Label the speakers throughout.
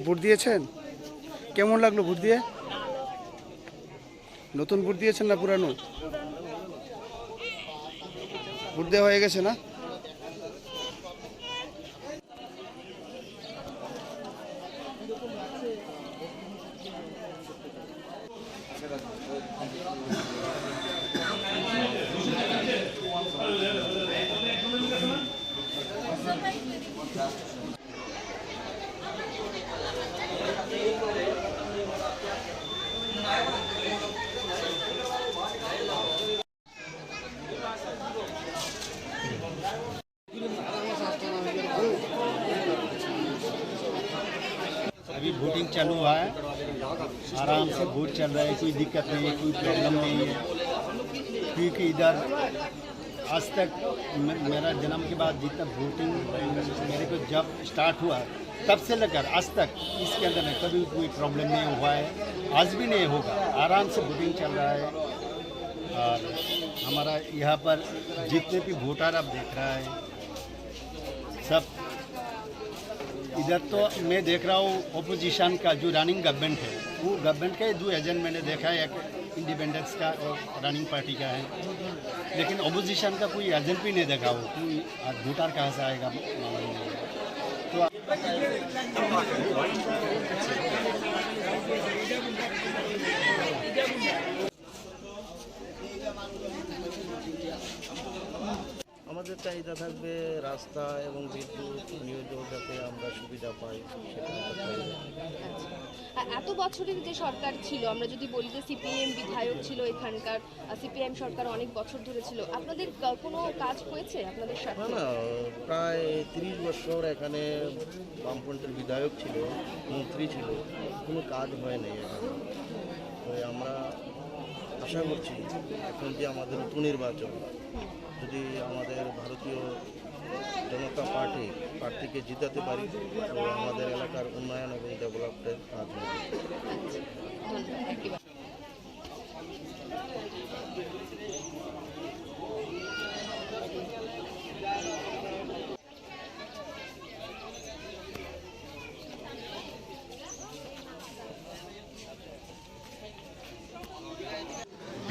Speaker 1: Vote দিয়েছেন? কেমন লাগলো ভোট দিয়ে? নতুন ভোট দিয়েছেন না পুরানো? ভোট দেওয়া হয়ে গেছে না?
Speaker 2: अभी वोटिंग चालू हुआ है, आराम से वोट चल रहा है, कोई दिक्कत नहीं है, कोई प्रॉब्लम नहीं है। क्योंकि इधर आज तक मेरा जन्म के बाद जितना वोटिंग मेरे को जब स्टार्ट हुआ तब से लेकर आज तक इसके अंदर में कभी कोई प्रॉब्लम नहीं हुआ है, आज भी नहीं होगा। आराम से वोटिंग चल रहा है और हमारा यहाँ पर जितने भी वोटर आप देख रहा है सब इधर। तो मैं देख रहा हूँ ओपोजिशन का जो रनिंग गवर्नमेंट है, वो गवर्नमेंट का दो एजेंट मैंने देखा है, एक इंडिपेंडेंस का और रनिंग पार्टी का है, लेकिन ओपोजिशन का कोई एजेंट भी नहीं देखा हो। कोई वोटर कहाँ से आएगा तो
Speaker 3: আমাদের চাহিদা থাকবে রাস্তা এবং বিদ্যুৎ নিয়োজন যাতে আমরা সুবিধা পাই, সেটা আমরা চাই।
Speaker 4: এত বছরের যে সরকার ছিল, আমরা যদি বলি যে সিপিএম বিধায়ক ছিল এখানকার, সিপিএম সরকার অনেক বছর ধরে ছিল, আপনাদের কোনো কাজ হয়েছে আপনাদের সাথে?
Speaker 3: না, প্রায় 30 বছর এখানে বামফ্রন্টের বিধায়ক ছিল, মন্ত্রী ছিল, কোনো কাজ হয় নাই এখানে। তো আমরা আশা করছি এখন যে আমাদের উপনির্বাচন, যদি আমাদের ভারতীয় জনতা প্রার্থীকে জিতাতে পারি তো আমাদের এলাকার উন্নয়ন এবং ডেভেলপমেন্টের কাজ হবে।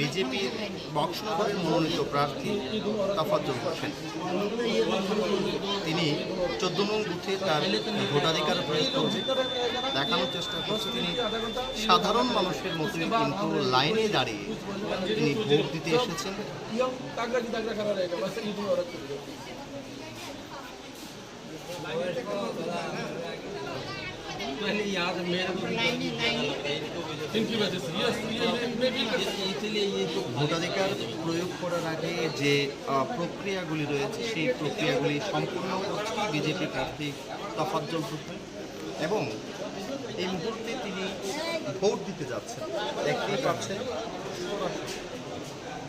Speaker 5: বিজেপির বক্সনগরের মনোনীত প্রার্থী তাফাজ্জল হোসেন, তিনি 14 নং বুথে তার ভোটাধিকার প্রয়োগ করছে, দেখানোর চেষ্টা করছে তিনি সাধারণ মানুষের মতোই কিন্তু লাইনে দাঁড়িয়ে তিনি ভোট দিতে এসেছেন। ভোটাধিকার প্রয়োগ করার আগে যে প্রক্রিয়াগুলি রয়েছে সেই প্রক্রিয়াগুলি সম্পূর্ণ করছে বিজেপি প্রার্থী তাফাজ্জল হোসেন এবং এই মুহূর্তে তিনি ভোট দিতে যাচ্ছেন। দেখতেই পাচ্ছেন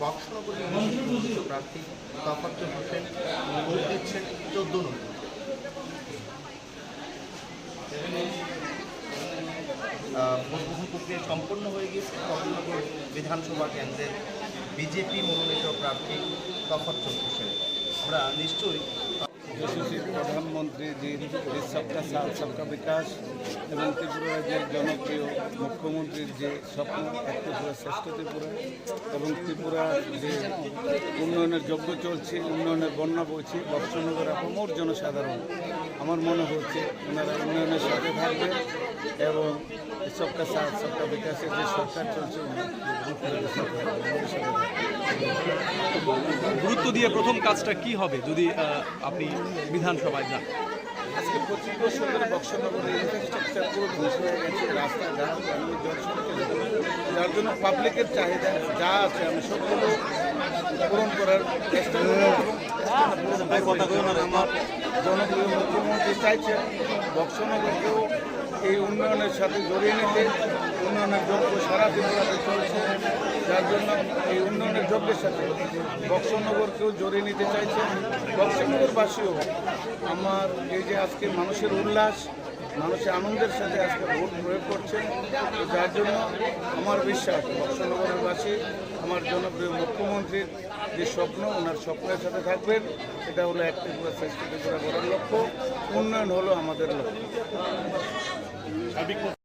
Speaker 5: বক্সনগরের মনোনীত প্রার্থী তাফাজ্জল হোসেন ভোট দিচ্ছেন 14 নম্বর। ভোট গ্রহণ প্রক্রিয়া সম্পন্ন হয়ে গিয়েছে বক্সনগর বিধানসভা কেন্দ্রের বিজেপি মনোনীত প্রার্থী তাফাজ্জল হোসেন। আমরা নিশ্চয়ই
Speaker 1: यशस्वी प्रधानमंत्री जी सबका साथ सबका विकास এবং ত্রিপুরা রাজ্যের জনপ্রিয় মুখ্যমন্ত্রীর যে স্বপ্ন এক ত্রিপুরা শ্রেষ্ঠ ত্রিপুরা এবং ত্রিপুরার যে উন্নয়নের যজ্ঞ চলছে, উন্নয়নের বন্যা বইছে, বক্সনগর আপামর জনসাধারণ আমার মনে হচ্ছে ওনারা উন্নয়নের সাথে থাকবেন এবং सबका साथ सबका विकासेর যে সরকার চলছে
Speaker 6: গুরুত্ব দিয়ে প্রথম কাজটা কি হবে যদি আপনি বিধানসভায় যান?
Speaker 1: আজকে 25 বছর ধরে বক্সনগরের ইনফ্রাস্ট্রাকচার পুরো ধ্বংস হয়ে গেছে, রাস্তাঘাট যার জন্য পাবলিকের চাহিদা যা আছে আমি সবগুলো পূরণ করার চেষ্টা করব। আমার জনপ্রিয় মুখ্যমন্ত্রী চাইছেন বক্সনগরকেও এই উন্নয়নের সাথে জড়িয়ে নিতে। উন্নয়নের যজ্ঞ সারা ত্রিপুরাতে চলছে, যার জন্য এই উন্নয়নের যজ্ঞের সাথে বক্সনগরকেও জড়িয়ে নিতে চাইছেন। বক্সনগরবাসীও আমার এই যে আজকে মানুষের উল্লাস, মানুষের আনন্দের সাথে আজকে ভোট প্রয়োগ করছেন, যার জন্য আমার বিশ্বাস বক্সনগরবাসী আমার জনপ্রিয় মুখ্যমন্ত্রীর যে স্বপ্ন, ওনার স্বপ্নের সাথে থাকবেন। এটা হলো এক ত্রিপুরা শ্রেষ্ঠ ত্রিপুরা গড়ার লক্ষ্য। লক্ষ্য, উন্নয়ন হলো আমাদের লক্ষ্য।